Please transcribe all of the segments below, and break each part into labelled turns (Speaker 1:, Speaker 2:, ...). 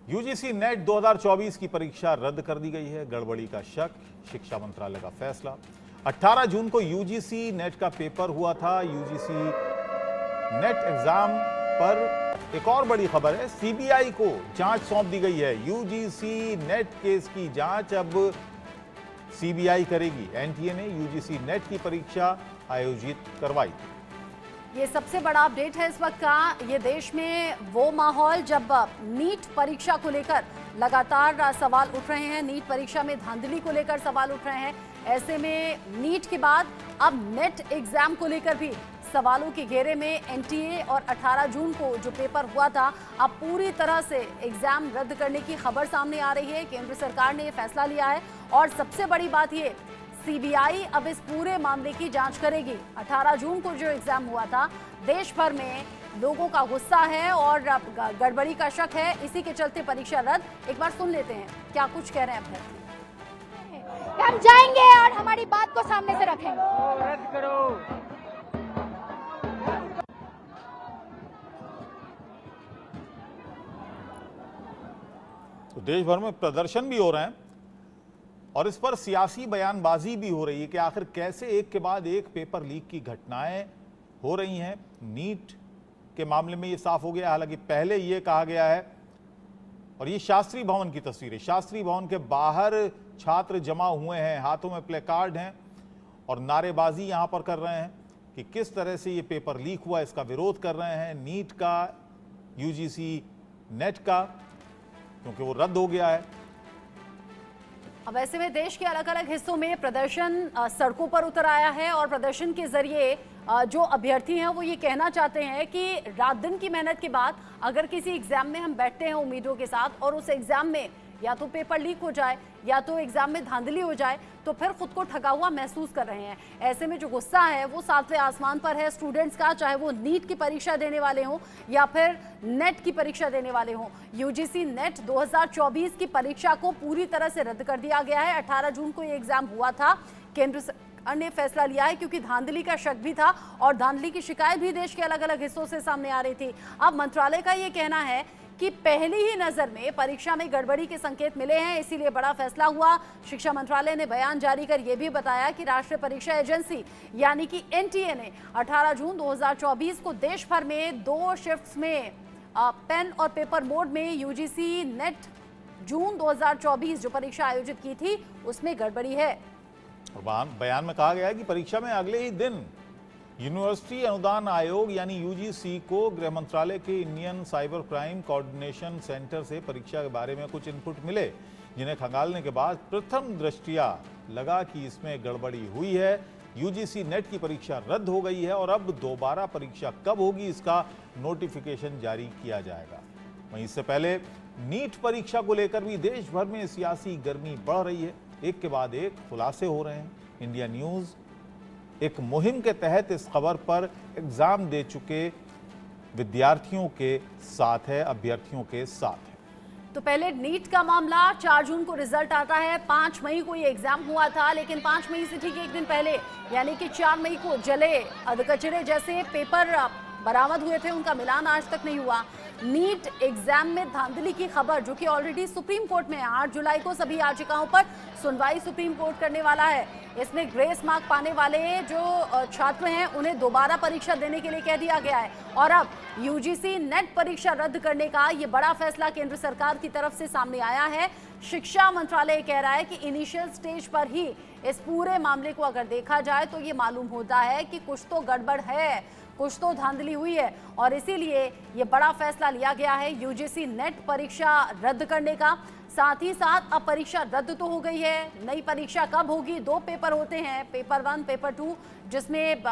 Speaker 1: UGC net 2024 की परीक्षा रद्द कर दी गई है। गड़बड़ी का शक, शिक्षा मंत्रालय का फैसला। 18 जून को यूजीसी नेट का पेपर हुआ था। यूजीसी नेट एग्जाम पर एक और बड़ी खबर है, सीबीआई को जांच सौंप दी गई है। यूजीसी नेट केस की जांच अब सीबीआई करेगी। एनटीए ने यूजीसी नेट की परीक्षा आयोजित करवाई।
Speaker 2: ये सबसे बड़ा अपडेट है इस वक्त का। ये देश में वो माहौल जब नीट परीक्षा को लेकर लगातार सवाल उठ रहे हैं, नीट परीक्षा में धांधली को लेकर सवाल उठ रहे हैं। ऐसे में नीट के बाद अब नेट एग्जाम को लेकर भी सवालों के घेरे में एनटीए और 18 जून को जो पेपर हुआ था, अब पूरी तरह से एग्जाम रद्द करने की खबर सामने आ रही है। केंद्र सरकार ने ये फैसला लिया है और सबसे बड़ी बात ये, सीबीआई अब इस पूरे मामले की जांच करेगी। 18 जून को जो एग्जाम हुआ था, देश भर में लोगों का गुस्सा है और गड़बड़ी का शक है, इसी के चलते परीक्षा रद्द। एक बार सुन लेते हैं क्या कुछ कह रहे हैं अभ्यर्थी।
Speaker 3: हम जाएंगे और हमारी बात को सामने से रखेंगे।
Speaker 4: रद्द करो।
Speaker 1: तो देश भर में प्रदर्शन भी हो रहे हैं और इस पर सियासी बयानबाजी भी हो रही है कि आखिर कैसे एक के बाद एक पेपर लीक की घटनाएं हो रही हैं। नीट के मामले में ये साफ हो गया, हालांकि पहले ये कहा गया है, और ये शास्त्री भवन की तस्वीर है। शास्त्री भवन के बाहर छात्र जमा हुए हैं, हाथों में प्लेकार्ड हैं और नारेबाजी यहां पर कर रहे हैं कि किस तरह से ये पेपर लीक हुआ, इसका विरोध कर रहे हैं। नीट का, यूजीसी नेट का, क्योंकि वो रद्द हो गया है।
Speaker 2: अब ऐसे में देश के अलग अलग हिस्सों में प्रदर्शन सड़कों पर उतर आया है और प्रदर्शन के जरिए जो अभ्यर्थी हैं वो ये कहना चाहते हैं कि रात दिन की मेहनत के बाद अगर किसी एग्जाम में हम बैठते हैं उम्मीदों के साथ और उस एग्जाम में या तो पेपर लीक हो जाए या तो एग्जाम में धांधली हो जाए तो फिर खुद को ठगा हुआ महसूस कर रहे हैं। ऐसे में जो गुस्सा है वो सातवें आसमान पर है स्टूडेंट्स का, चाहे वो नीट की परीक्षा देने वाले हों या फिर नेट की परीक्षा देने वाले हों। यूजीसी नेट 2024 की परीक्षा को पूरी तरह से रद्द कर दिया गया है। 18 जून को ये एग्जाम हुआ था। केंद्र सरकार ने फैसला लिया है क्योंकि धांधली का शक भी था और धांधली की शिकायत भी देश के अलग अलग हिस्सों से सामने आ रही थी। अब मंत्रालय का ये कहना है कि पहली ही नजर में परीक्षा में गड़बड़ी के संकेत मिले हैं, इसीलिए बड़ा फैसला हुआ। शिक्षा मंत्रालय ने बयान जारी कर यह भी बताया कि राष्ट्रीय परीक्षा एजेंसी यानी कि एनटीए ने 18 जून 2024 को देश भर में 2 शिफ्ट्स में पेन और पेपर मोड में यूजीसी नेट जून 2024 जो परीक्षा आयोजित की थी उसमें गड़बड़ी है।
Speaker 1: और बयान में कहा गया है कि परीक्षा में अगले ही दिन यूनिवर्सिटी अनुदान आयोग यानी यूजीसी को गृह मंत्रालय के Indian cyber crime coordination centre से परीक्षा के बारे में कुछ इनपुट मिले, जिन्हें खंगालने के बाद प्रथम दृष्टया लगा कि इसमें गड़बड़ी हुई है। यूजीसी नेट की परीक्षा रद्द हो गई है और अब दोबारा परीक्षा कब होगी इसका नोटिफिकेशन जारी किया जाएगा। वहीं इससे पहले नीट परीक्षा को लेकर भी देश भर में सियासी गर्मी बढ़ रही है। एक के बाद एक खुलासे हो रहे हैं। इंडिया न्यूज एक मुहिम के तहत इस खबर पर एग्जाम दे चुके विद्यार्थियों के साथ है, अभ्यर्थियों के साथ है।
Speaker 2: तो पहले नीट का मामला, 4 जून को रिजल्ट आता है। 5 मई को ये एग्जाम हुआ था, लेकिन 5 मई से ठीक एक दिन पहले यानी कि 4 मई को जले अधकचरे जैसे पेपर बरामद हुए थे, उनका मिलान आज तक नहीं हुआ। नीट एग्जाम में धांधली की खबर जो कि ऑलरेडी सुप्रीम कोर्ट में है, 8 जुलाई को सभी याचिकाओं पर सुनवाई सुप्रीम कोर्ट करने वाला है। इसमें ग्रेस मार्क पाने वाले जो छात्र हैं उन्हें दोबारा परीक्षा देने के लिए कह दिया गया है। और अब यूजीसी नेट परीक्षा रद्द करने का ये बड़ा फैसला केंद्र सरकार की तरफ से सामने आया है। शिक्षा मंत्रालय कह रहा है कि इनिशियल स्टेज पर ही इस पूरे मामले को अगर देखा जाए तो ये मालूम होता है कि कुछ तो गड़बड़ है, कुछ तो धांधली हुई है और इसीलिए ये बड़ा फैसला लिया गया है यूजीसी नेट परीक्षा रद्द करने का। साथ ही साथ अब परीक्षा रद्द तो हो गई है, नई परीक्षा कब होगी? 2 पेपर होते हैं, पेपर 1 पेपर 2, जिसमें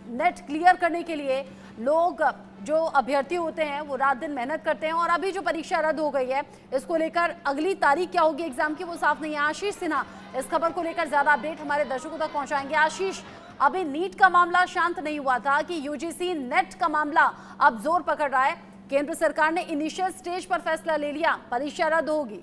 Speaker 2: नेट क्लियर करने के लिए लोग जो अभ्यर्थी होते हैं वो रात दिन मेहनत करते हैं और अभी जो परीक्षा रद्द हो गई है इसको लेकर अगली तारीख क्या होगी एग्जाम की वो साफ नहीं है। आशीष सिन्हा इस खबर को लेकर ज्यादा अपडेट हमारे दर्शकों तक पहुंचाएंगे। आशीष, अभी नीट का मामला शांत नहीं हुआ था कि यूजीसी नेट का मामला अब जोर पकड़ रहा है। केंद्र सरकार ने इनिशियल स्टेज पर फैसला ले लिया, परीक्षा रद्द होगी।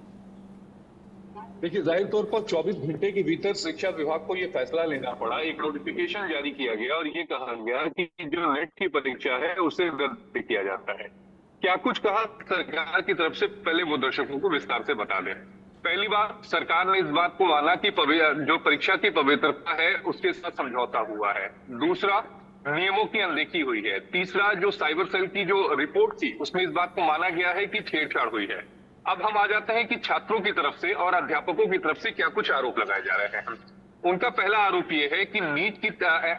Speaker 5: देखिए, जाहिर तौर पर 24 घंटे के भीतर शिक्षा विभाग को ये फैसला लेना पड़ा। एक नोटिफिकेशन जारी किया गया और ये कहा गया कि जो नेट की परीक्षा है उसे रद्द किया जाता है। क्या कुछ कहा सरकार की तरफ से, पहले वो दर्शकों को विस्तार से बता दें। पहली बात, सरकार ने इस बात को माना कि जो परीक्षा की पवित्रता है उसके साथ समझौता हुआ है। दूसरा, नियमों की अनदेखी हुई है। तीसरा, जो साइबर सेल की जो रिपोर्ट थी उसमें इस बात को माना गया है कि छेड़छाड़ हुई है। अब हम आ जाते हैं कि छात्रों की तरफ से और अध्यापकों की तरफ से क्या कुछ आरोप लगाए जा रहे हैं। उनका पहला आरोप यह है कि नीट की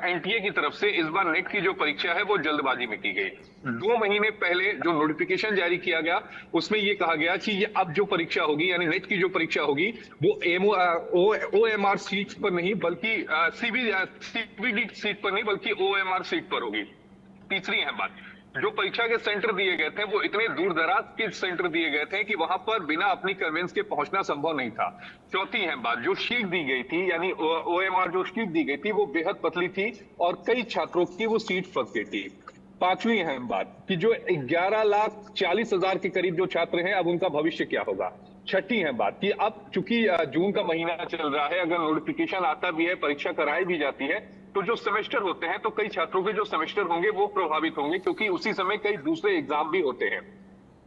Speaker 5: एनटीए की तरफ से इस बार नेट की जो परीक्षा है वो जल्दबाजी में की गई। 2 महीने पहले जो नोटिफिकेशन जारी किया गया उसमें ये कहा गया कि ये अब जो परीक्षा होगी यानी नेट की जो परीक्षा होगी वो OMR सीट पर नहीं बल्कि CBD सीट पर नहीं बल्कि OMR सीट पर होगी। तीसरी अहम बात, जो परीक्षा के सेंटर दिए गए थे वो इतने दूर दराज के सेंटर दिए गए थे कि वहां पर बिना अपनी कन्वेंस के पहुंचना संभव नहीं था। चौथी अहम बात, जो शीट दी गई थी यानी OMR जो शीट दी गई थी वो बेहद पतली थी और कई छात्रों की वो सीट फंस गई थी। पांचवी अहम बात कि जो 11,40,000 के करीब जो छात्र हैं अब उनका भविष्य क्या होगा। छठी है बात कि अब चूंकि जून का महीना चल रहा है, अगर नोटिफिकेशन आता भी है, परीक्षा कराई भी जाती है, तो जो सेमेस्टर होते हैं तो कई छात्रों के जो सेमेस्टर होंगे वो प्रभावित होंगे क्योंकि उसी समय कई दूसरे एग्जाम भी होते हैं।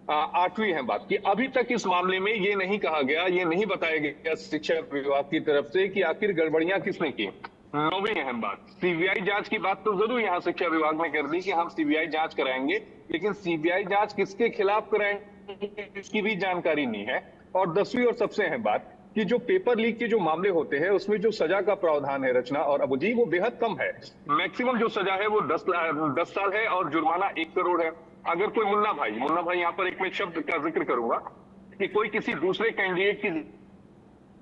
Speaker 5: आठवीं है बात कि अभी तक इस मामले में ये नहीं कहा गया, ये नहीं बताया गया शिक्षा विभाग की तरफ से कि आखिर गड़बड़ियां किसने की। नौवीं अहम बात, सीबीआई जांच की बात तो जरूर यहाँ शिक्षा विभाग ने कर दी कि हम सीबीआई जांच कराएंगे, लेकिन सीबीआई जांच किसके खिलाफ कराएंगे इसकी भी जानकारी नहीं है। और 10वीं और सबसे अहम बात कि जो पेपर लीक के जो मामले होते हैं उसमें जो सजा का प्रावधान है रचना और अबूजी वो बेहद कम है। मैक्सिमम जो सजा है वो 10 साल है और जुर्माना 1 करोड़ है। अगर कोई मुन्ना भाई यहाँ पर एक मैं शब्द का जिक्र करूंगा कि कोई किसी दूसरे कैंडिडेट की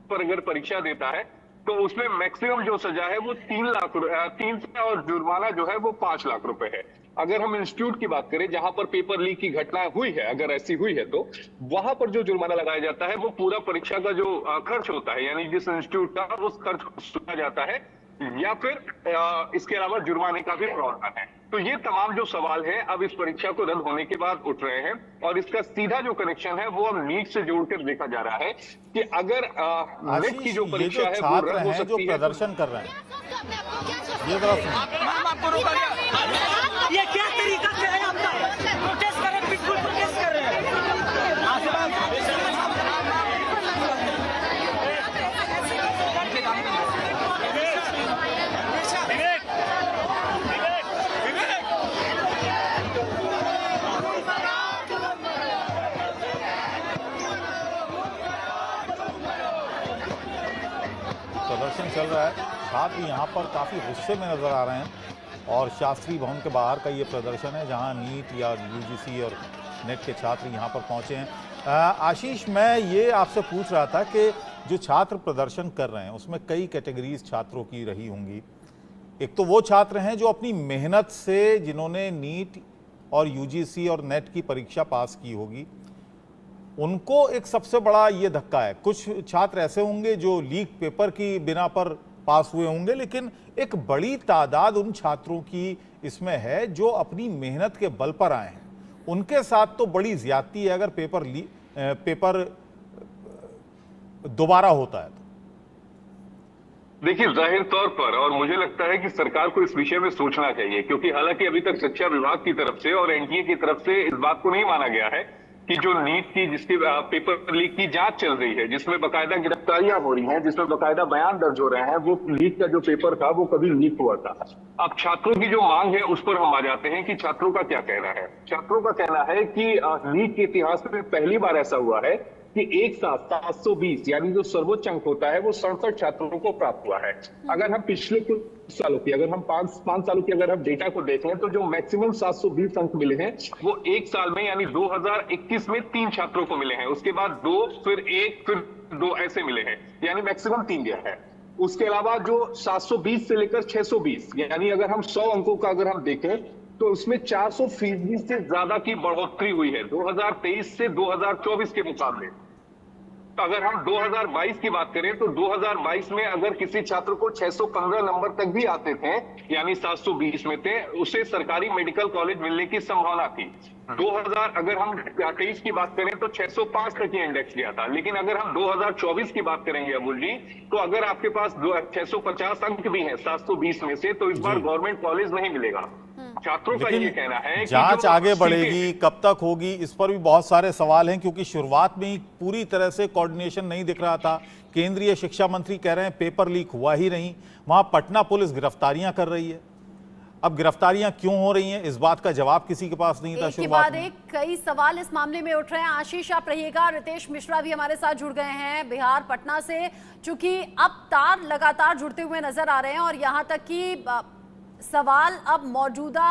Speaker 5: पर अगर परीक्षा देता है तो उसमें मैक्सिमम जो सजा है वो 3 लाख और जुर्माना जो है वो 5 लाख रुपए है। अगर हम इंस्टीट्यूट की बात करें जहां पर पेपर लीक की घटना हुई है, अगर ऐसी हुई है तो वहां पर जो जुर्माना लगाया जाता है वो पूरा परीक्षा का जो खर्च होता है यानी जिस इंस्टीट्यूट का उस खर्च को सुना जाता है या फिर इसके अलावा जुर्माने का भी प्रावधान है। तो ये तमाम जो सवाल है अब इस परीक्षा को रद्द होने के बाद उठ रहे हैं और इसका सीधा जो कनेक्शन है वो अब नीट से जोड़कर देखा जा रहा है कि अगर नेट की जो परीक्षा है वो रद्द हो सकती है।
Speaker 1: प्रदर्शन कर रहे हैं ये जरा
Speaker 4: ये क्या तरीका है आपका? प्रोटेस्ट कर रहे हैं, बिल्कुल प्रोटेस्ट कर रहे हैं।
Speaker 1: प्रदर्शन चल रहा है, छात्र यहाँ पर काफ़ी गुस्से में नजर आ रहे हैं और शास्त्री भवन के बाहर का ये प्रदर्शन है जहाँ नीट या यूजीसी और नेट के छात्र यहाँ पर पहुँचे हैं। आशीष, मैं ये आपसे पूछ रहा था कि जो छात्र प्रदर्शन कर रहे हैं उसमें कई कैटेगरीज छात्रों की रही होंगी। एक तो वो छात्र हैं जो अपनी मेहनत से जिन्होंने नीट और यूजीसी और नेट की परीक्षा पास की होगी, उनको एक सबसे बड़ा ये धक्का है। कुछ छात्र ऐसे होंगे जो लीक पेपर की बिना पर पास हुए होंगे, लेकिन एक बड़ी तादाद उन छात्रों की इसमें है जो अपनी मेहनत के बल पर आए हैं। उनके साथ तो बड़ी ज्यादती है अगर पेपर दोबारा होता है तो।
Speaker 5: देखिए, जाहिर तौर पर और मुझे लगता है कि सरकार को इस विषय में सोचना चाहिए क्योंकि हालांकि अभी तक शिक्षा विभाग की तरफ से और एनटीए की तरफ से इस बात को नहीं माना गया है कि जो नीट की जिसकी पेपर लीक की जांच चल रही है, जिसमें बकायदा गिरफ्तारियां हो रही हैं, जिसमें बकायदा बयान दर्ज हो रहे हैं, वो लीक का जो पेपर था वो कभी लीक हुआ था। अब छात्रों की जो मांग है उस पर हम आ जाते हैं कि छात्रों का क्या कहना है। छात्रों का कहना है कि नीट के इतिहास में पहली बार ऐसा हुआ है कि एक साथ 720 यानी जो सर्वोच्च अंक होता है वो 67 छात्रों को प्राप्त हुआ है। अगर हम पिछले कुछ सालों की अगर हम 5 सालों की अगर हम डेटा को देख लें तो जो मैक्सिमम 720 अंक मिले हैं वो एक साल में यानी 2021 में 3 छात्रों को मिले हैं, उसके बाद 2 फिर 1 फिर 2 ऐसे मिले हैं, यानी मैक्सिमम 3 गया है। उसके अलावा जो 720 से लेकर 620 यानी अगर हम 100 अंकों का अगर हम देखें तो उसमें 400% से ज्यादा की बढ़ोतरी हुई है 2023 से 2024 के मुकाबले। तो अगर हम 2022 की बात करें तो 2022 में अगर किसी छात्र को 615 नंबर तक भी आते थे यानी 720 में थे, उसे सरकारी मेडिकल कॉलेज मिलने की संभावना थी। 2000 अगर हम 23 की बात करें तो 605 तक ही इंडेक्स गया था, लेकिन अगर हम 2024 की बात करेंगे अबुल जी, तो अगर आपके पास 650 अंक भी हैं 720 में से, तो इस बार गवर्नमेंट कॉलेज नहीं मिलेगा। छात्रों का ये कहना है कि
Speaker 1: जांच
Speaker 5: जो
Speaker 1: आगे
Speaker 5: सीटें-
Speaker 1: बढ़ेगी, कब तक होगी, इस पर भी बहुत सारे सवाल हैं, क्योंकि शुरुआत में ही पूरी तरह से कोऑर्डिनेशन नहीं दिख रहा था। केंद्रीय शिक्षा मंत्री कह रहे हैं पेपर लीक हुआ ही नहीं, वहां पटना पुलिस गिरफ्तारियां कर रही है। अब गिरफ्तारियां क्यों हो रही हैं, इस बात का जवाब किसी के पास नहीं था
Speaker 2: एक के
Speaker 1: शुरुआत
Speaker 2: बाद
Speaker 1: में।
Speaker 2: एक कई सवाल इस मामले में उठ रहे हैं। आशीष आप रहिएगा, रितेश मिश्रा भी हमारे साथ जुड़ गए हैं बिहार पटना से, चूंकि अब तार लगातार जुड़ते हुए नजर आ रहे हैं और यहां तक कि सवाल अब मौजूदा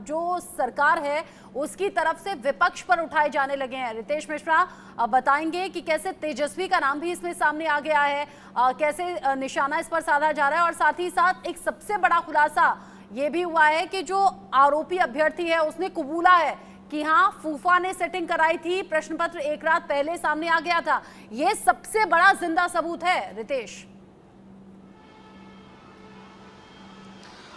Speaker 2: जो सरकार है उसकी तरफ से विपक्ष पर उठाए जाने लगे हैं। रितेश मिश्रा अब बताएंगे कि कैसे तेजस्वी का नाम भी इसमें सामने आ गया है, कैसे निशाना इस पर साधा जा रहा है, और साथ ही साथ एक सबसे बड़ा खुलासा ये भी हुआ है कि जो आरोपी अभ्यर्थी है उसने कबूला है कि हाँ फूफा ने सेटिंग कराई थी, प्रश्न पत्र एक रात पहले सामने आ गया था। ये सबसे बड़ा जिंदा सबूत है रितेश।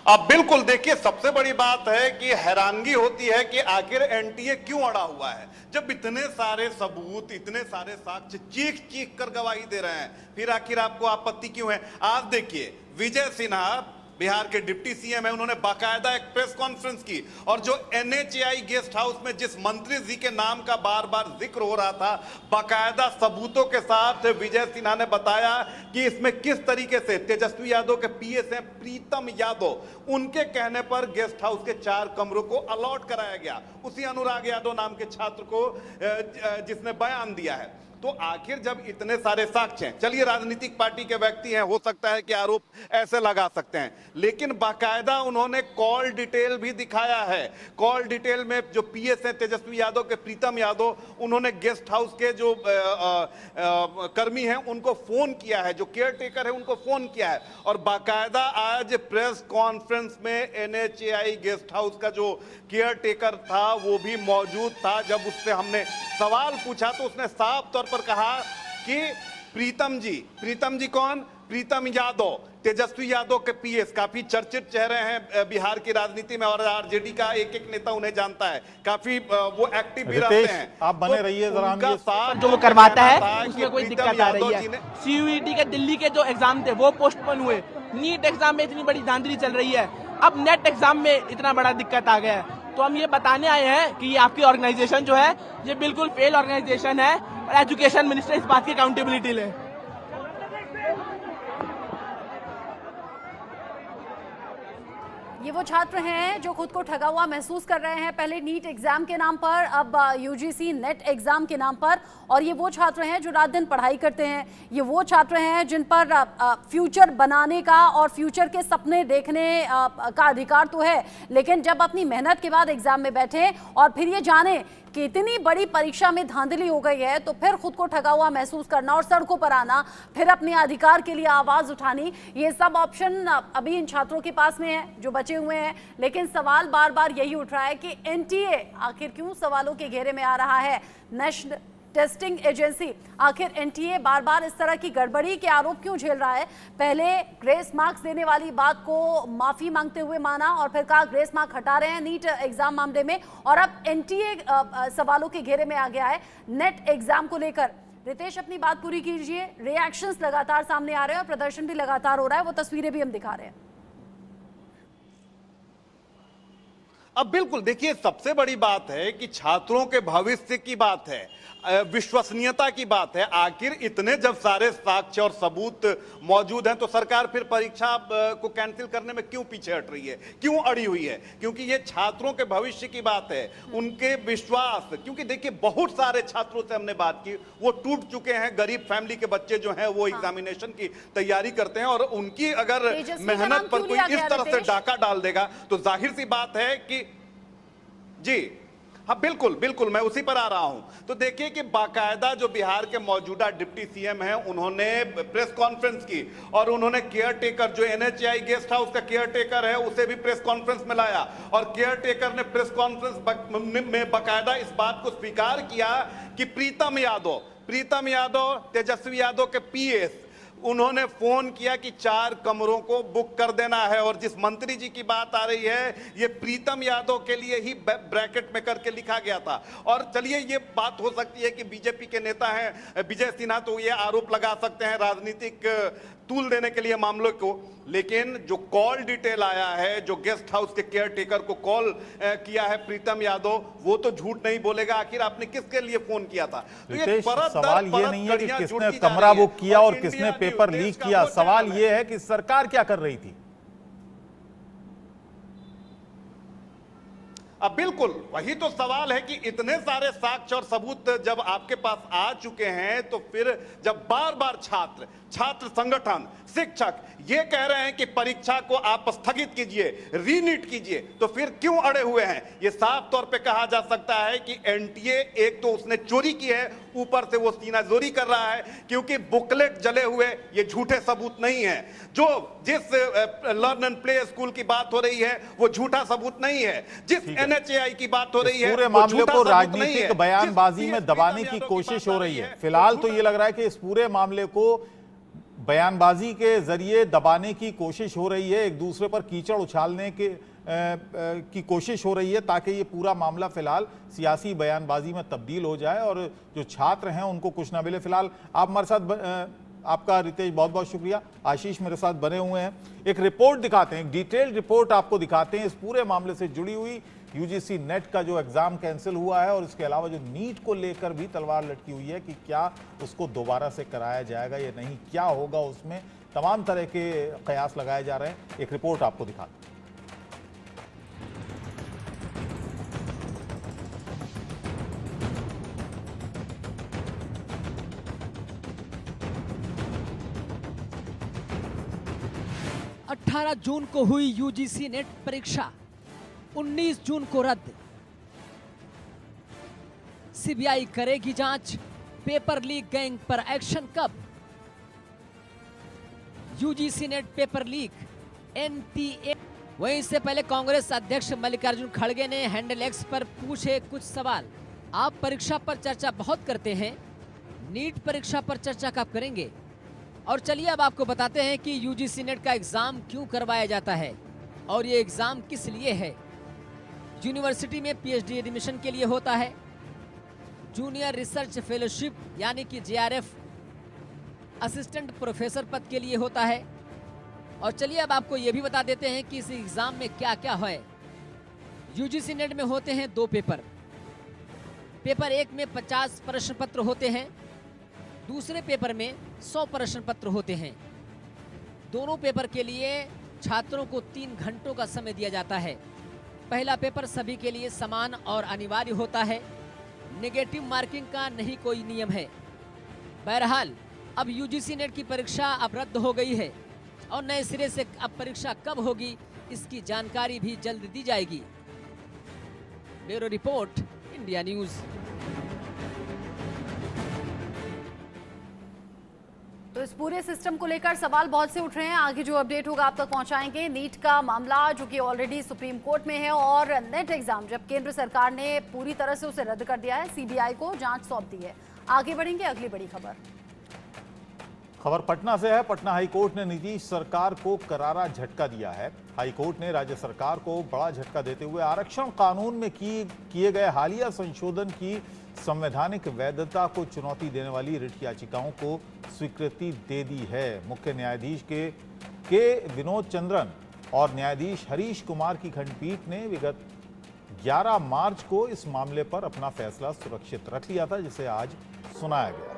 Speaker 6: अब बिल्कुल देखिए, सबसे बड़ी बात है कि हैरानगी होती है कि आखिर एनटीए क्यों अड़ा हुआ है, जब इतने सारे सबूत, इतने सारे साक्ष्य चीख चीख कर गवाही दे रहे हैं, फिर आखिर आपको आपत्ति क्यों है। आज देखिए, विजय सिन्हा बिहार के डिप्टी सीएम है, उन्होंने बाकायदा एक प्रेस कॉन्फ्रेंस की और जो एनएचएआई गेस्ट हाउस में जिस मंत्री जी के नाम का बार बार जिक्र हो रहा था, बाकायदा सबूतों के साथ विजय सिन्हा ने बताया कि इसमें किस तरीके से तेजस्वी यादव के पीएस हैं प्रीतम यादव, उनके कहने पर गेस्ट हाउस के 4 कमरों को अलॉट कराया गया उसी अनुराग यादव नाम के छात्र को, जिसने बयान दिया है। तो आखिर जब इतने सारे साक्ष्य हैं, चलिए राजनीतिक पार्टी के व्यक्ति हैं, हो सकता है कि आरोप ऐसे लगा सकते हैं, लेकिन बाकायदा उन्होंने कॉल डिटेल भी दिखाया है। कॉल डिटेल में जो पीएस हैं तेजस्वी यादव के प्रीतम यादव, उन्होंने गेस्ट हाउस के जो कर्मी हैं उनको फोन किया है, जो केयर टेकर है उनको फोन किया है, और बाकायदा आज प्रेस कॉन्फ्रेंस में एनएचएआई गेस्ट हाउस का जो केयर टेकर था वो भी मौजूद था। जब उससे हमने सवाल पूछा तो उसने साफ तौर पर कहा कि प्रीतम जी कौन? प्रीतम यादव, तेजस्वी यादव के पीएस, काफी चर्चित चेहरे हैं बिहार की राजनीति में और आरजेडी का एक एक नेता उन्हें जानता है, काफी वो एक्टिव भी रहते हैं।
Speaker 1: आप बने रहिए जरा,
Speaker 6: उनका साथ
Speaker 7: जो वो करवाता है उसमें कोई
Speaker 6: प्रीतम
Speaker 7: दिक्कत आ रही
Speaker 6: यादव
Speaker 7: है।
Speaker 6: जी ने
Speaker 7: सीयूईटी के दिल्ली के जो एग्जाम थे वो पोस्टपोन हुए, नीट एग्जाम में इतनी बड़ी धांधली चल रही है, अब नेट एग्जाम में इतना बड़ा दिक्कत आ गया है। तो हम ये बताने आए हैं कि ये आपकी ऑर्गेनाइजेशन जो है ये बिल्कुल फेल ऑर्गेनाइजेशन है और एजुकेशन मिनिस्टर इस बात की अकाउंटेबिलिटी ले।
Speaker 2: ये वो छात्र हैं जो खुद को ठगा हुआ महसूस कर रहे हैं, पहले नीट एग्जाम के नाम पर, अब यूजीसी नेट एग्जाम के नाम पर, और ये वो छात्र हैं जो रात दिन पढ़ाई करते हैं, ये वो छात्र हैं जिन पर फ्यूचर बनाने का और फ्यूचर के सपने देखने का अधिकार तो है, लेकिन जब अपनी मेहनत के बाद एग्जाम में बैठे और फिर ये जाने कि इतनी बड़ी परीक्षा में धांधली हो गई है, तो फिर खुद को ठगा हुआ महसूस करना और सड़कों पर आना, फिर अपने अधिकार के लिए आवाज उठानी, ये सब ऑप्शन अभी इन छात्रों के पास में है जो बचे हुए हैं। लेकिन सवाल बार बार यही उठ रहा है कि एनटीए आखिर क्यों सवालों के घेरे में आ रहा है, नेशनल टेस्टिंग एजेंसी आखिर एनटीए बार बार इस तरह की गड़बड़ी के आरोप क्यों झेल रहा है। पहले ग्रेस मार्क्स देने वाली बात को माफी मांगते हुए माना और फिर कहा ग्रेस मार्क हटा रहे हैं नीट एग्जाम मामले में, और अब एनटीए सवालों के घेरे में आ गया है नेट एग्जाम को लेकर। रितेश अपनी बात पूरी कीजिए। रिएक्शंस लगातार सामने आ रहे हैं और प्रदर्शन भी लगातार हो रहा है, वो तस्वीरें भी हम दिखा रहे हैं।
Speaker 6: अब बिल्कुल देखिए, सबसे बड़ी बात है कि छात्रों के भविष्य की बात है, विश्वसनीयता की बात है। आखिर इतने जब सारे साक्ष्य और सबूत मौजूद हैं तो सरकार फिर परीक्षा को कैंसिल करने में क्यों पीछे हट रही है, क्यों अड़ी हुई है? क्योंकि ये छात्रों के भविष्य की बात है, उनके विश्वास। क्योंकि देखिए, बहुत सारे छात्रों से हमने बात की, वो टूट चुके हैं, गरीब फैमिली के बच्चे जो हैं वो एग्जामिनेशन की तैयारी करते हैं, और उनकी अगर मेहनत पर कोई इस तरह से डाका डाल देगा तो जाहिर सी बात है कि जी हाँ, बिल्कुल बिल्कुल मैं उसी पर आ रहा हूं। तो देखिए कि बाकायदा जो बिहार के मौजूदा डिप्टी सीएम हैं उन्होंने प्रेस कॉन्फ्रेंस की और उन्होंने केयर टेकर, जो एनएचएआई गेस्ट हाउस का केयर टेकर है, उसे भी प्रेस कॉन्फ्रेंस में लाया, और केयर टेकर ने प्रेस कॉन्फ्रेंस में बाकायदा इस बात को स्वीकार किया कि प्रीतम यादव तेजस्वी यादव के पीएस, उन्होंने फोन किया कि 4 कमरों को बुक कर देना है। और जिस मंत्री जी की बात आ रही है, ये प्रीतम यादव के लिए ही ब्रैकेट में करके लिखा गया था। और चलिए, ये बात हो सकती है कि बीजेपी के नेता हैं विजय सिन्हा, तो ये आरोप लगा सकते हैं राजनीतिक तूल देने के लिए मामलों को, लेकिन जो कॉल डिटेल आया है, जो गेस्ट हाउस के केयर टेकर को कॉल किया है प्रीतम यादव, वो तो झूठ नहीं बोलेगा। आखिर आपने किसके लिए फोन किया था? तो ये
Speaker 1: रितेश,
Speaker 6: परत दर
Speaker 1: सवाल ये
Speaker 6: परत
Speaker 1: नहीं है कि
Speaker 6: कड़ियां
Speaker 1: किसने
Speaker 6: जुड़ती जा
Speaker 1: कमरा
Speaker 6: रही है।
Speaker 1: बुक किया और
Speaker 6: इंडिया
Speaker 1: किसने
Speaker 6: न्यू
Speaker 1: पेपर
Speaker 6: देश
Speaker 1: लीक
Speaker 6: का
Speaker 1: किया,
Speaker 6: वो
Speaker 1: सवाल
Speaker 6: चैनल
Speaker 1: ये
Speaker 6: है।
Speaker 1: है कि सरकार क्या कर रही थी।
Speaker 6: अब बिल्कुल वही तो सवाल है कि इतने सारे साक्ष्य और सबूत जब आपके पास आ चुके हैं, तो फिर जब बार बार छात्र संगठन, शिक्षक ये कह रहे हैं कि परीक्षा को आप स्थगित कीजिए, रीनीट कीजिए, तो फिर क्यों अड़े हुए हैं? ये साफ तौर पे कहा जा सकता है कि एनटीए एक तो उसने चोरी की है, ऊपर से वो सीनाजोरी कर रहा है, क्योंकि बुकलेट जले हुए ये झूठे सबूत नहीं है। जो जिस लर्न एंड प्ले स्कूल की बात हो रही है वो झूठा सबूत नहीं है। जिस एनएचएआई की बात हो रही है
Speaker 1: पूरे
Speaker 6: वो
Speaker 1: मामले
Speaker 6: झूठा
Speaker 1: को
Speaker 6: सबूत नहीं है।
Speaker 1: राजनीतिक बयानबाजी
Speaker 6: जिस
Speaker 1: में दबाने की
Speaker 6: यादव
Speaker 1: कोशिश
Speaker 6: बात
Speaker 1: हो
Speaker 6: आ
Speaker 1: रही है। फिलहाल तो ये लग रहा है कि इस पूरे मामले को बयानबाजी के जरिए दबाने की कोशिश हो रही है, एक दूसरे पर कीचड़ उछालने की कोशिश हो रही है, ताकि ये पूरा मामला फिलहाल सियासी बयानबाजी में तब्दील हो जाए और जो छात्र हैं उनको कुछ ना मिले। फिलहाल आप हमारे साथ, आपका रितेश बहुत बहुत शुक्रिया। आशीष मेरे साथ बने हुए हैं, एक रिपोर्ट दिखाते हैं, एक डिटेल्ड रिपोर्ट आपको दिखाते हैं इस पूरे मामले से जुड़ी हुई। यूजीसी नेट का जो एग्जाम कैंसिल हुआ है और इसके अलावा जो नीट को लेकर भी तलवार लटकी हुई है कि क्या उसको दोबारा से कराया जाएगा या नहीं, क्या होगा उसमें, तमाम तरह के कयास लगाए जा रहे हैं। एक रिपोर्ट आपको दिखाते हैं।
Speaker 8: 18 जून को हुई यूजीसी नेट परीक्षा 19 जून को रद्द। सीबीआई करेगी जांच, पेपर लीक गैंग पर एक्शन कब? UGC net paper leak, NTA. वहीं इससे पहले कांग्रेस अध्यक्ष मल्लिकार्जुन खड़गे ने हैंडल एक्स पर पूछे कुछ सवाल। आप परीक्षा पर चर्चा बहुत करते हैं, नीट परीक्षा पर चर्चा कब करेंगे? और चलिए अब आपको बताते हैं कि यूजीसी नेट का एग्जाम क्यों करवाया जाता है और ये एग्जाम किस लिए है। यूनिवर्सिटी में पीएचडी एडमिशन के लिए होता है, जूनियर रिसर्च फेलोशिप यानी कि जेआरएफ, असिस्टेंट प्रोफेसर पद के लिए होता है। और चलिए अब आपको ये भी बता देते हैं कि इस एग्जाम में क्या क्या है। यूजीसी नेट में होते हैं 2 पेपर। पेपर 1 में 50 प्रश्न पत्र होते हैं, दूसरे पेपर में 100 प्रश्न पत्र होते हैं। दोनों पेपर के लिए छात्रों को 3 घंटों का समय दिया जाता है। पहला पेपर सभी के लिए समान और अनिवार्य होता है, नेगेटिव मार्किंग का नहीं कोई नियम है। बहरहाल अब यूजीसी नेट की परीक्षा अब रद्द हो गई है और नए सिरे से अब परीक्षा कब होगी इसकी जानकारी भी जल्द दी जाएगी। Bureau report, India news.
Speaker 2: तो इस पूरे सिस्टम को लेकर सवाल बहुत से उठ रहे हैं, आगे जो अपडेट होगा आप तक पहुंचाएंगे। नीट का मामला जो कि ऑलरेडी सुप्रीम कोर्ट में है और नेट एग्जाम जब केंद्र सरकार ने पूरी तरह से उसे रद्द कर दिया है, सीबीआई को जांच सौंप दी है। आगे बढ़ेंगे, अगली बड़ी
Speaker 1: खबर पटना से है। पटना हाईकोर्ट ने नीतीश सरकार को करारा झटका दिया है। हाईकोर्ट ने राज्य सरकार को बड़ा झटका देते हुए आरक्षण कानून में किए गए हालिया संशोधन की संवैधानिक वैधता को चुनौती देने वाली रिट याचिकाओं को स्वीकृति दे दी है। मुख्य न्यायाधीश के विनोद चंद्रन और न्यायाधीश हरीश कुमार की खंडपीठ ने विगत 11 मार्च को इस मामले पर अपना फैसला सुरक्षित रख लिया था, जिसे आज सुनाया गया।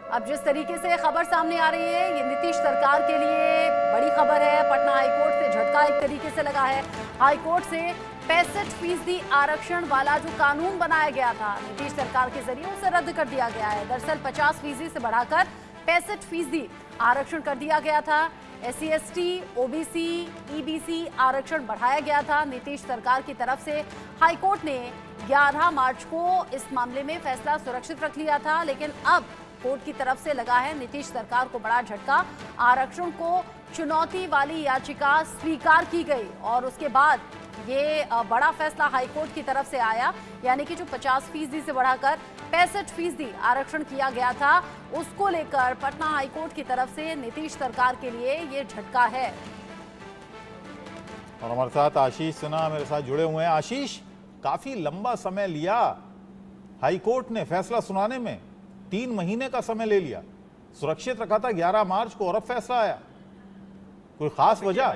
Speaker 2: अब जिस तरीके से खबर सामने आ रही है, ये नीतीश सरकार के लिए बड़ी खबर है। पटना हाईकोर्ट से झटका एक तरीके से लगा है। हाईकोर्ट से 65% आरक्षण वाला जो कानून बनाया गया था नीतीश सरकार के जरिए, उसे रद्द कर दिया गया है। दरअसल 50% से बढ़ाकर 65% आरक्षण कर दिया गया था। SC ST OBC EBC आरक्षण बढ़ाया गया था नीतीश सरकार की तरफ से। हाईकोर्ट ने 11 मार्च को इस मामले में फैसला सुरक्षित रख लिया था, लेकिन अब कोर्ट की तरफ से लगा है नीतीश सरकार को बड़ा झटका। आरक्षण को चुनौती वाली याचिका स्वीकार की गई और उसके बाद ये बड़ा फैसला हाईकोर्ट की तरफ से आया, यानी कि जो 50% से बढ़ाकर 65% आरक्षण किया गया था, उसको लेकर पटना हाईकोर्ट की तरफ से नीतीश सरकार के लिए ये झटका है।
Speaker 1: और हमारे साथ आशीष सिन्हा मेरे साथ जुड़े हुए हैं। आशीष, काफी लंबा समय लिया हाईकोर्ट ने फैसला सुनाने में, 3 महीने का समय ले लिया। सुरक्षित रखा था 11 मार्च को और अब फैसला आया। कोई खास वजह?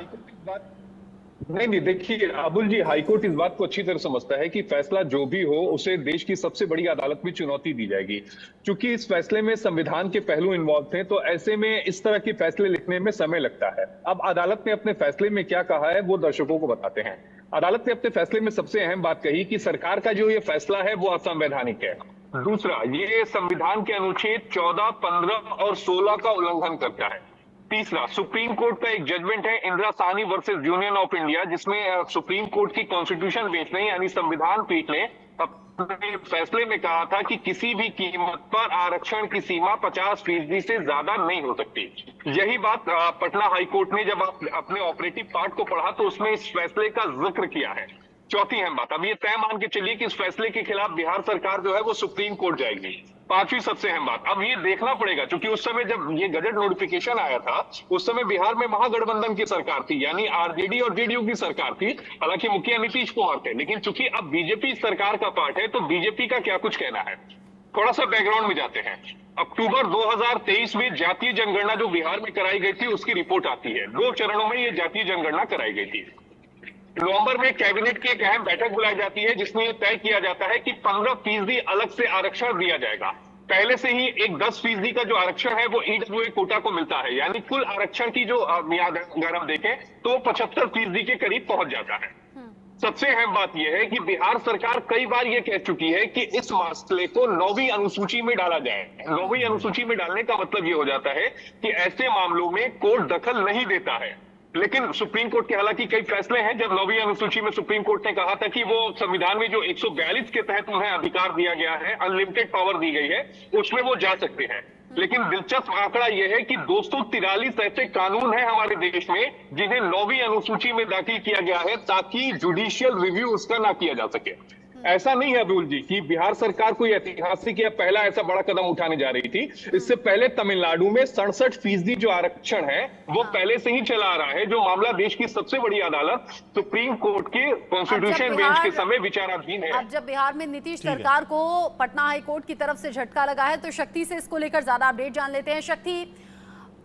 Speaker 5: नहीं, देखिए अबुल जी, हाईकोर्ट इस बात को अच्छी तरह समझता है कि फैसला जो भी हो उसे देश की सबसे बड़ी अदालत में चुनौती दी जाएगी। क्योंकि इस फैसले में संविधान के पहलू इन्वॉल्व थे, तो ऐसे में इस तरह के फैसले लिखने में समय लगता है। अब अदालत ने अपने फैसले में क्या कहा है वो दर्शकों को बताते हैं। अदालत ने अपने फैसले में सबसे अहम बात कही कि सरकार का जो ये फैसला है वो असंवैधानिक है। दूसरा, ये संविधान के अनुच्छेद 14, 15 और 16 का उल्लंघन करता है। तीसरा, सुप्रीम कोर्ट का एक जजमेंट है Indira Sahni versus union of India, जिसमें सुप्रीम कोर्ट की कॉन्स्टिट्यूशन बेंच ने यानी संविधान पीठ ने अपने फैसले में कहा था कि किसी भी कीमत पर आरक्षण की सीमा 50% से ज्यादा नहीं हो सकती। यही बात पटना हाईकोर्ट ने जब अपने ऑपरेटिव पार्ट को पढ़ा तो उसमें इस फैसले का जिक्र किया है। चौथी अहम बात, अब ये तय मान के चलिए कि इस फैसले के खिलाफ बिहार सरकार जो है वो सुप्रीम कोर्ट जाएगी। पांचवी सबसे अहम बात, अब ये देखना पड़ेगा, क्योंकि उस समय जब ये गजट नोटिफिकेशन आया था उस समय बिहार में महागठबंधन की सरकार थी, यानी आरजेडी और जेडीयू की सरकार थी। हालांकि मुखिया नीतीश कुमार थे, लेकिन चूंकि अब बीजेपी सरकार का पार्ट है तो बीजेपी का क्या कुछ कहना है। थोड़ा सा बैकग्राउंड में जाते हैं। अक्टूबर 2023 में जातीय जनगणना जो बिहार में कराई गई थी उसकी रिपोर्ट आती है। 2 चरणों में ये जातीय जनगणना कराई गई थी। नवंबर में कैबिनेट की एक अहम बैठक बुलाई जाती है जिसमें यह तय किया जाता है कि 15% अलग से आरक्षण दिया जाएगा। पहले से ही एक 10% का जो आरक्षण है वो ईडब्ल्यूए कोटा को मिलता है, यानी कुल आरक्षण की जो मियाद अगर हम देखें तो 75% के करीब पहुंच जाता है। सबसे अहम बात यह है कि बिहार सरकार कई बार यह कह चुकी है कि इस मसले को 9वीं अनुसूची में डाला जाए। 9वीं अनुसूची में डालने का मतलब यह हो जाता है कि ऐसे मामलों में कोर्ट दखल नहीं देता है। लेकिन सुप्रीम कोर्ट के हालांकि कई फैसले हैं। जब 9वीं अनुसूची में सुप्रीम कोर्ट ने कहा था कि वो संविधान में जो 142 के तहत उन्हें अधिकार दिया गया है, अनलिमिटेड पावर दी गई है, उसमें वो जा सकते हैं। लेकिन दिलचस्प आंकड़ा यह है कि 243 ऐसे कानून हैं हमारे देश में जिन्हें 9वीं अनुसूची में दाखिल किया गया है ताकि जुडिशियल रिव्यू उसका ना किया जा सके। ऐसा नहीं है अबुल जी कि बिहार सरकार कोई ऐतिहासिक या पहला ऐसा बड़ा कदम उठाने जा रही थी। इससे पहले तमिलनाडु में 67% जो आरक्षण है वो पहले से ही चला आ रहा है, जो मामला देश की सबसे बड़ी अदालत सुप्रीम कोर्ट के कॉन्स्टिट्यूशन बेंच के समय विचाराधीन है।
Speaker 2: अब जब बिहार में नीतीश सरकार को पटना हाई कोर्ट की तरफ से झटका लगा है तो शक्ति से इसको लेकर ज्यादा अपडेट जान लेते हैं। शक्ति,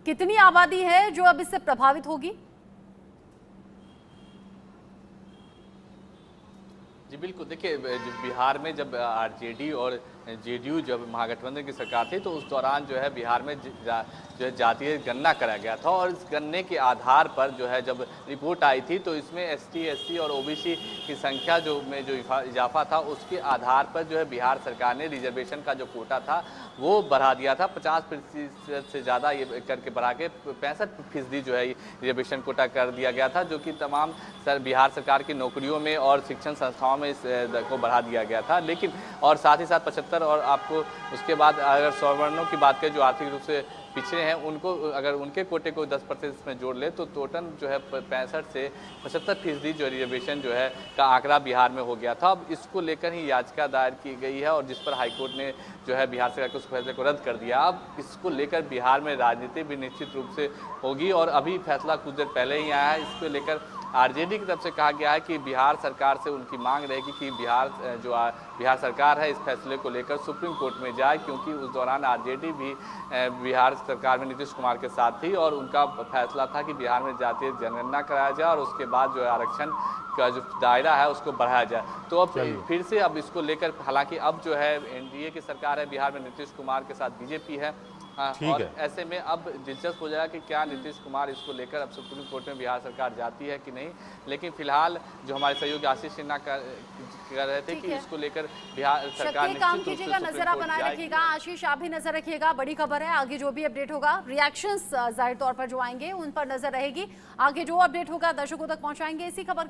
Speaker 2: कितनी आबादी है जो अब इससे प्रभावित होगी?
Speaker 9: जी बिल्कुल, देखिए बिहार में जब आरजेडी और जेडीयू जब महागठबंधन की सरकार थी तो उस दौरान जो है बिहार में जो है जातीय गणना कराया गया था और इस गणने के आधार पर जो है जब रिपोर्ट आई थी तो इसमें एसटी, एससी और ओबीसी की संख्या जो इजाफा था उसके आधार पर जो है बिहार सरकार ने रिजर्वेशन का जो कोटा था वो बढ़ा दिया था। 50% से ज़्यादा ये करके बढ़ा के 65% जो है रिजर्वेशन कोटा कर दिया गया था, जो कि तमाम बिहार सरकार की नौकरियों में और शिक्षण संस्थाओं में इस को बढ़ा दिया गया था। लेकिन और साथ ही साथ 75 और आपको उसके बाद अगर सवर्णों की बात करें जो आर्थिक रूप से पिछड़े हैं उनको अगर उनके कोटे को 10% में जोड़ ले तो टोटल जो है 65 से 75% जो रिजर्वेशन जो है का आंकड़ा बिहार में हो गया था। अब इसको लेकर ही याचिका दायर की गई है और जिस पर हाईकोर्ट ने जो है बिहार सरकार के उस फैसले को रद्द कर दिया। अब इसको लेकर बिहार में राजनीति भी निश्चित रूप से होगी और अभी फैसला कुछ देर पहले ही आया है। इसको लेकर आरजेडी की तरफ से कहा गया है कि बिहार सरकार से उनकी मांग रहेगी कि बिहार सरकार है इस फैसले को लेकर सुप्रीम कोर्ट में जाए, क्योंकि उस दौरान आरजेडी भी बिहार सरकार में नीतीश कुमार के साथ थी और उनका फैसला था कि बिहार में जातीय जनगणना कराया जाए और उसके बाद जो है आरक्षण का जो दायरा है उसको बढ़ाया जाए। तो अब फिर से अब इसको लेकर, हालांकि अब जो है एनडीए की सरकार है बिहार में, नीतीश कुमार के साथ बीजेपी है। और ऐसे में अब दिलचस्प हो जाएगा कि क्या नीतीश कुमार इसको लेकर अब सुप्रीम कोर्ट में बिहार सरकार जाती है कि नहीं। लेकिन फिलहाल जो हमारे सहयोगी आशीष सिन्हा कर रहे थे कि इसको लेकर बिहार सरकार
Speaker 2: काम कीजिएगा, नजर आप बनाए रखिएगा। आशीष, आप भी नजर रखिएगा, बड़ी खबर है, आगे जो भी अपडेट होगा, रिएक्शंस जाहिर तौर पर जो आएंगे उन पर नजर रहेगी। आगे जो अपडेट होगा दर्शकों तक पहुंचाएंगे। इसी खबर